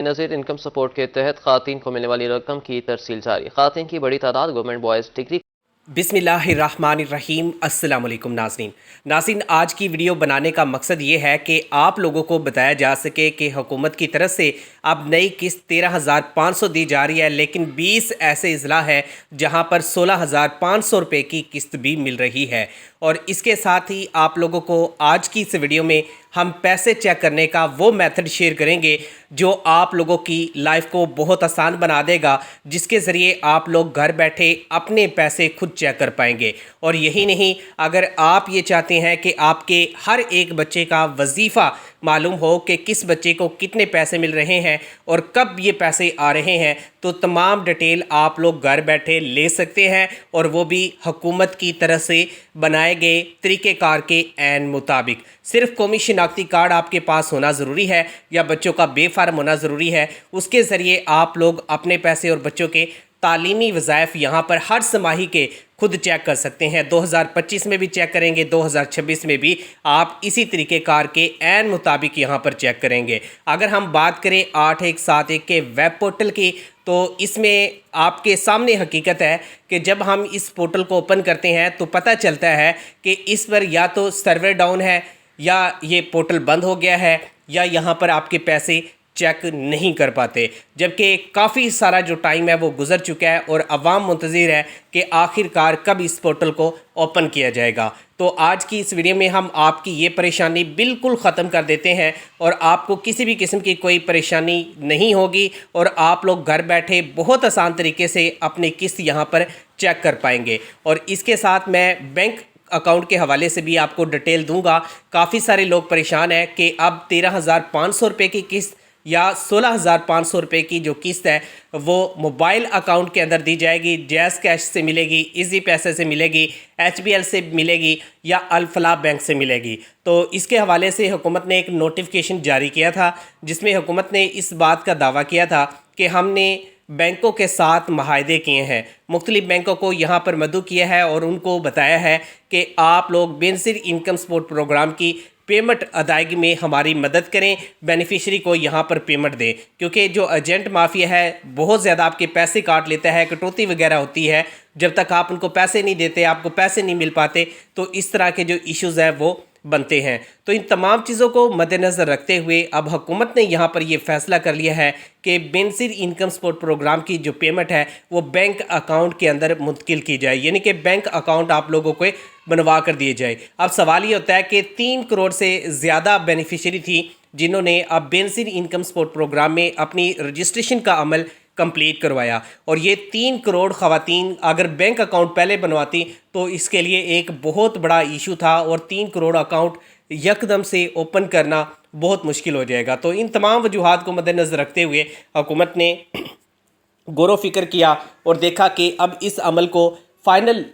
नज़ीर income support के तहत ख़वातीन को मिलने वाली रकम की तरसील जारी। ख़वातीन की बड़ी तादाद गवर्नमेंट बॉयज़ डिग्री। बिस्मिल्लाहिर्रहमानिर्रहीम। अस्सलाम वालेकुम नाज़रीन, आज की वीडियो बनाने का मकसद ये है कि आप लोगों को बताया जा सके कि हुकूमत की तरफ से अब नई किस्त 13,500 दी जा रही है, लेकिन 20 ऐसे अजला है जहां पर 16,500 रुपये की किस्त भी मिल रही है। और इसके साथ ही आप लोगों को आज की इस वीडियो में हम पैसे चेक करने का वो मेथड शेयर करेंगे जो आप लोगों की लाइफ को बहुत आसान बना देगा, जिसके ज़रिए आप लोग घर बैठे अपने पैसे खुद चेक कर पाएंगे। और यही नहीं, अगर आप ये चाहते हैं कि आपके हर एक बच्चे का वजीफ़ा मालूम हो कि किस बच्चे को कितने पैसे मिल रहे हैं और कब ये पैसे आ रहे हैं, तो तमाम डिटेल आप लोग घर बैठे ले सकते हैं, और वो भी हुकूमत की तरफ से बनाए गए तरीक़ेकार के ऐन मुताबिक। सिर्फ कौमी शिनाख्ती कार्ड आपके पास होना ज़रूरी है या बच्चों का बेफार्म होना ज़रूरी है। उसके ज़रिए आप लोग अपने पैसे और बच्चों के तालीमी वज़ाइफ यहाँ पर हर समाही के खुद चेक कर सकते हैं। 2025 में भी चेक करेंगे, 2026 में भी आप इसी तरीके कार के ऐन मुताबिक यहाँ पर चेक करेंगे। अगर हम बात करें 8171 के वेब पोर्टल की, तो इसमें आपके सामने हकीकत है कि जब हम इस पोर्टल को ओपन करते हैं तो पता चलता है कि इस पर या तो सर्वर डाउन है, या ये पोर्टल बंद हो गया है, या यहाँ पर आपके पैसे चेक नहीं कर पाते, जबकि काफ़ी सारा जो टाइम है वो गुजर चुका है और अवाम मुंतज़िर है कि आखिरकार कब इस पोर्टल को ओपन किया जाएगा। तो आज की इस वीडियो में हम आपकी ये परेशानी बिल्कुल ख़त्म कर देते हैं और आपको किसी भी किस्म की कोई परेशानी नहीं होगी, और आप लोग घर बैठे बहुत आसान तरीके से अपनी किस्त यहाँ पर चेक कर पाएंगे। और इसके साथ मैं बैंक अकाउंट के हवाले से भी आपको डिटेल दूंगा। काफ़ी सारे लोग परेशान हैं कि अब 13,500 रुपये की किस्त या 16,500 रुपये की जो किस्त है वो मोबाइल अकाउंट के अंदर दी जाएगी। जैज़ कैश से मिलेगी, इजी पैसे से मिलेगी, HBL से मिलेगी, या अल फलाह बैंक से मिलेगी। तो इसके हवाले से हुकूमत ने एक नोटिफिकेशन जारी किया था, जिसमें हुकूमत ने इस बात का दावा किया था कि हमने बैंकों के साथ माहदे किए हैं, मुख्तलिफ बैंकों को यहाँ पर मदऊ किया है और उनको बताया है कि आप लोग बेनज़ीर इनकम सपोर्ट प्रोग्राम की पेमेंट अदायगी में हमारी मदद करें, बेनिफिशरी को यहाँ पर पेमेंट दें, क्योंकि जो एजेंट माफिया है बहुत ज़्यादा आपके पैसे काट लेता है, कटौती वगैरह होती है। जब तक आप उनको पैसे नहीं देते, आपको पैसे नहीं मिल पाते, तो इस तरह के जो इश्यूज़ हैं वो बनते हैं। तो इन तमाम चीज़ों को मद्देनज़र रखते हुए अब हुकूमत ने यहाँ पर ये फ़ैसला कर लिया है कि बेनज़ीर इनकम सपोर्ट प्रोग्राम की जो पेमेंट है वो बैंक अकाउंट के अंदर मुंतकिल की जाए, यानी कि बैंक अकाउंट आप लोगों को बनवा कर दिए जाए। अब सवाल ये होता है कि 3 करोड़ से ज़्यादा बेनिफिशरी थी जिन्होंने अब बेनज़ीर इनकम सपोर्ट प्रोग्राम में अपनी रजिस्ट्रेशन का अमल कंप्लीट करवाया, और ये 3 करोड़ ख़वातीन अगर बैंक अकाउंट पहले बनवाती तो इसके लिए एक बहुत बड़ा इशू था, और 3 करोड़ अकाउंट यकदम से ओपन करना बहुत मुश्किल हो जाएगा। तो इन तमाम वजूहात को मद्देनज़र रखते हुए हुकूमत ने गौर फिक्र किया और देखा कि अब इस अमल को फ़ाइनल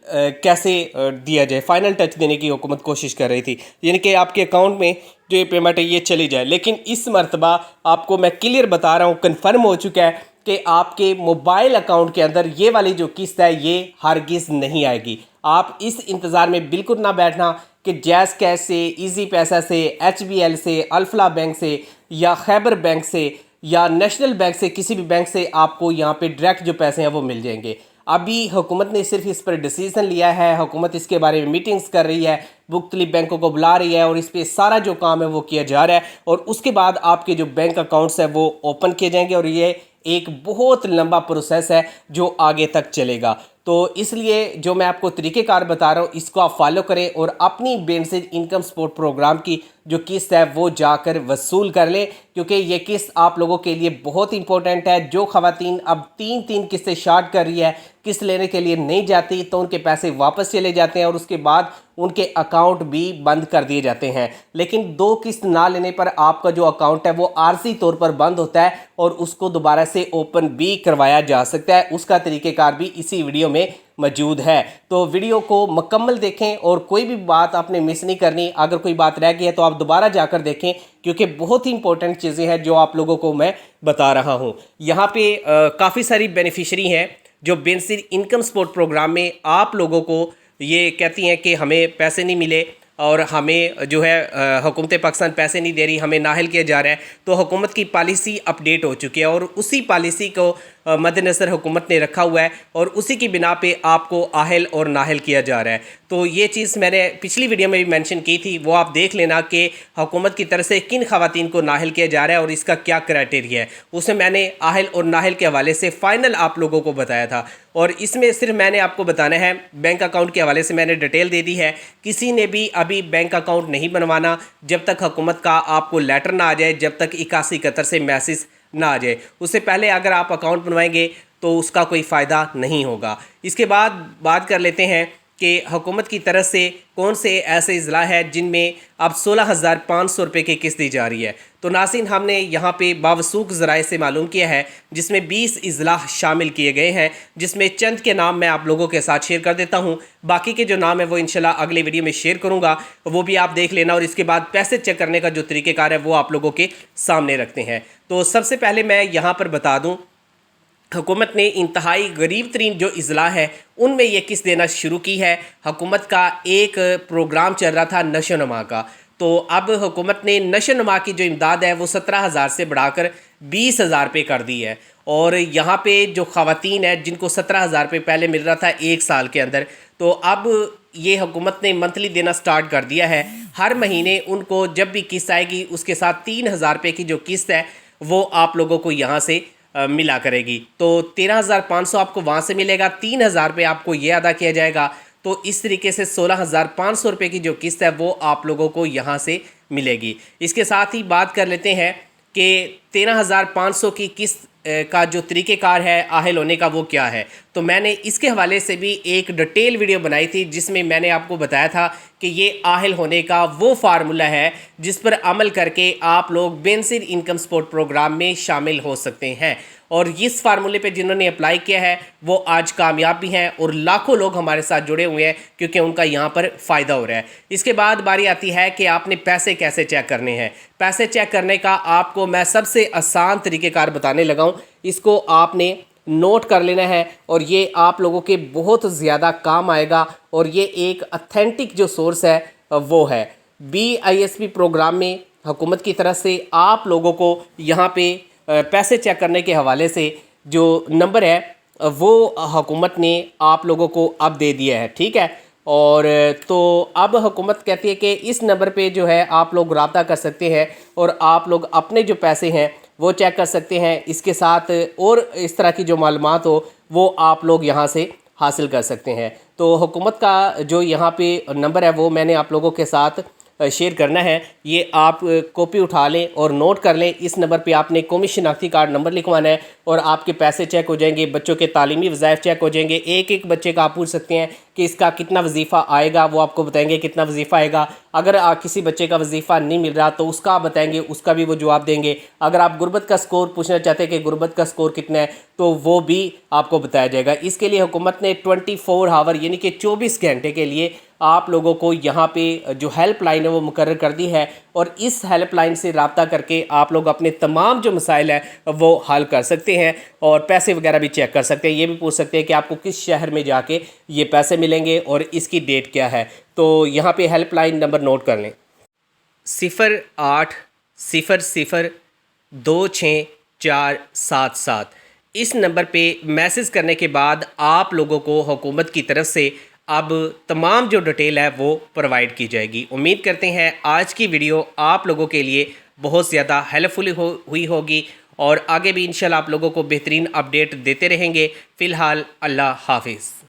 कैसे दिया जाए। फ़ाइनल टच देने की हुकूमत कोशिश कर रही थी, यानी कि आपके अकाउंट में जो ये पेमेंट है ये चली जाए। लेकिन इस मरतबा आपको मैं क्लियर बता रहा हूँ, कन्फर्म हो चुका है कि आपके मोबाइल अकाउंट के अंदर ये वाली जो किस्त है ये हरगिज़ नहीं आएगी। आप इस इंतज़ार में बिल्कुल ना बैठना कि जैज़ कैश से, इजी पैसा से, HBL से, अल फलाह बैंक से, या खैबर बैंक से, या नेशनल बैंक से, किसी भी बैंक से आपको यहाँ पे डायरेक्ट जो पैसे हैं वो मिल जाएंगे। अभी हुकूमत ने सिर्फ इस पर डिसीज़न लिया है, हुकूमत इसके बारे में मीटिंग्स कर रही है, मुख्तलिफ बैंकों को बुला रही है, और इस पर सारा जो काम है वो किया जा रहा है, और उसके बाद आपके जो बैंक अकाउंट्स है वो ओपन किए जाएंगे, और ये एक बहुत लंबा प्रोसेस है जो आगे तक चलेगा। तो इसलिए जो मैं आपको तरीक़ेकार बता रहा हूँ इसको आप फॉलो करें और अपनी बेनज़ीर इनकम सपोर्ट प्रोग्राम की जो किस्त है वो जाकर वसूल कर लें, क्योंकि ये किस्त आप लोगों के लिए बहुत इंपॉर्टेंट है। जो ख़वातीन अब 3 किस्तें शार्ट कर रही है, किस्त लेने के लिए नहीं जाती, तो उनके पैसे वापस चले जाते हैं और उसके बाद उनके अकाउंट भी बंद कर दिए जाते हैं। लेकिन 2 किस्त ना लेने पर आपका जो अकाउंट है वो आर्जी तौर पर बंद होता है और उसको दोबारा से ओपन भी करवाया जा सकता है। उसका तरीक़ेकार भी इसी वीडियो में मौजूद है, तो वीडियो को मुकम्मल देखें और कोई भी बात आपने मिस नहीं करनी। अगर कोई बात रह गई है तो आप दोबारा जाकर देखें, क्योंकि बहुत ही इंपॉर्टेंट चीज़ें हैं जो आप लोगों को मैं बता रहा हूँ। यहाँ पे काफ़ी सारी बेनिफिशरी हैं जो बेनज़ीर इनकम सपोर्ट प्रोग्राम में आप लोगों को ये कहती हैं कि हमें पैसे नहीं मिले, और हमें जो है हुकूमत पाकिस्तान पैसे नहीं दे रही, हमें नाहल किया जा रहा है। तो हुकूमत की पॉलिसी अपडेट हो चुकी है और उसी पॉलिसी को मद्देनज़र हुकूमत ने रखा हुआ है और उसी की बिना पे आपको आहल और नाहल किया जा रहा है। तो ये चीज़ मैंने पिछली वीडियो में भी मेंशन की थी, वो आप देख लेना कि हुकूमत की तरफ से किन ख़वातीन को नाहल किया जा रहा है और इसका क्या क्राइटेरिया है। उसमें मैंने आहल और नाहल के हवाले से फ़ाइनल आप लोगों को बताया था और इसमें सिर्फ मैंने आपको बताना है, बैंक अकाउंट के हवाले से मैंने डिटेल दे दी है। किसी ने भी अभी बैंक अकाउंट नहीं बनवाना जब तक हुकूमत का आपको लेटर ना आ जाए, जब तक 8171 से मैसेज ना आ जाए। उससे पहले अगर आप अकाउंट बनवाएंगे तो उसका कोई फ़ायदा नहीं होगा। इसके बाद बात कर लेते हैं कि हुकूमत की तरफ से कौन से ऐसे अजला है जिनमें अब 16,500 रुपये की किस्त दी जा रही है। तो नाज़रीन, हमने यहाँ पे बावसूख ज़राए से मालूम किया है जिसमें 20 अजला शामिल किए गए हैं, जिसमें चंद के नाम मैं आप लोगों के साथ शेयर कर देता हूँ। बाकी के जो नाम है वो इंशाल्लाह अगले वीडियो में शेयर करूँगा, वो भी आप देख लेना और इसके बाद पैसे चेक करने का जो तरीक़ेकार है वो आप लोगों के सामने रखते हैं। तो सबसे पहले मैं यहाँ पर बता दूँ, हुकूमत ने इंतहाई गरीब तरीन जो अजला है उनमें ये किस्त देना शुरू की है। हुकूमत का एक प्रोग्राम चल रहा था नशोनुमा का, तो अब हुकूमत ने नशोनुमा की जो इमदाद है वो 17,000 से बढ़ाकर 20,000 रुपये कर दी है। और यहाँ पे जो ख़वातीन है जिनको 17,000 रुपये पहले मिल रहा था एक साल के अंदर, तो अब ये हुकूमत ने मंथली देना स्टार्ट कर दिया है। हर महीने उनको जब भी किस्त आएगी उसके साथ 3,000 रुपये की जो किस्त है वो आप लोगों को यहाँ से मिला करेगी। तो 13,500 आपको वहाँ से मिलेगा, 3,000 रुपये आपको ये अदा किया जाएगा। तो इस तरीके से 16,500 रुपये की जो किस्त है वो आप लोगों को यहाँ से मिलेगी। इसके साथ ही बात कर लेते हैं कि 13,500 की किस्त का जो तरीक़ेकार है आहल होने का वो क्या है। तो मैंने इसके हवाले से भी एक डिटेल वीडियो बनाई थी जिसमें मैंने आपको बताया था कि ये आहल होने का वो फार्मूला है जिस पर अमल करके आप लोग बेनज़ीर इनकम सपोर्ट प्रोग्राम में शामिल हो सकते हैं। और इस फार्मूले पे जिन्होंने अप्लाई किया है वो आज कामयाब भी हैं और लाखों लोग हमारे साथ जुड़े हुए हैं क्योंकि उनका यहाँ पर फ़ायदा हो रहा है। इसके बाद बारी आती है कि आपने पैसे कैसे चेक करने हैं। पैसे चेक करने का आपको मैं सबसे आसान तरीक़ेकार बताने लगा हूँ, इसको आपने नोट कर लेना है और ये आप लोगों के बहुत ज़्यादा काम आएगा। और ये एक ऑथेंटिक जो सोर्स है वो है BISP प्रोग्राम में हुकूमत की तरफ से आप लोगों को यहाँ पे पैसे चेक करने के हवाले से जो नंबर है वो हुकूमत ने आप लोगों को अब दे दिया है, ठीक है। और तो अब हुकूमत कहती है कि इस नंबर पे जो है आप लोग राब्ता कर सकते हैं और आप लोग अपने जो पैसे हैं वो चेक कर सकते हैं। इसके साथ और इस तरह की जो मालूमात हो वो आप लोग यहाँ से हासिल कर सकते हैं। तो हुकूमत का जो यहाँ पे नंबर है वो मैंने आप लोगों के साथ शेयर करना है, ये आप कॉपी उठा लें और नोट कर लें। इस नंबर पे आपने कौमी शनाख्ती कार्ड नंबर लिखवाना है और आपके पैसे चेक हो जाएंगे, बच्चों के तालीमी वज़ाइफ चेक हो जाएंगे। एक एक बच्चे का आप पूछ सकते हैं कि इसका कितना वजीफ़ा आएगा, वो आपको बताएंगे कितना वजीफ़ा आएगा। अगर किसी बच्चे का वजीफ़ा नहीं मिल रहा तो उसका आप बताएंगे, उसका भी वो जवाब देंगे। अगर आप गुर्बत का स्कोर पूछना चाहते हैं कि गुर्बत का स्कोर कितना है तो वो भी आपको बताया जाएगा। इसके लिए हुकूमत ने 24 आवर यानी कि 24 घंटे के लिए आप लोगों को यहाँ पे जो हेल्पलाइन है वो मुकर्रर कर दी है और इस हेल्पलाइन से रब्ता करके आप लोग अपने तमाम जो मसाइल हैं वो हल कर सकते हैं और पैसे वगैरह भी चेक कर सकते हैं। ये भी पूछ सकते हैं कि आपको किस शहर में जाके ये पैसे मिलेंगे और इसकी डेट क्या है। तो यहाँ पे हेल्पलाइन नंबर नोट कर लें, 0800-26477। इस नंबर पे मैसेज करने के बाद आप लोगों को हुकूमत की तरफ से अब तमाम जो डिटेल है वो प्रोवाइड की जाएगी। उम्मीद करते हैं आज की वीडियो आप लोगों के लिए बहुत ज़्यादा हेल्पफुल हुई होगी और आगे भी इंशाल्लाह आप लोगों को बेहतरीन अपडेट देते रहेंगे। फ़िलहाल अल्लाह हाफिज़।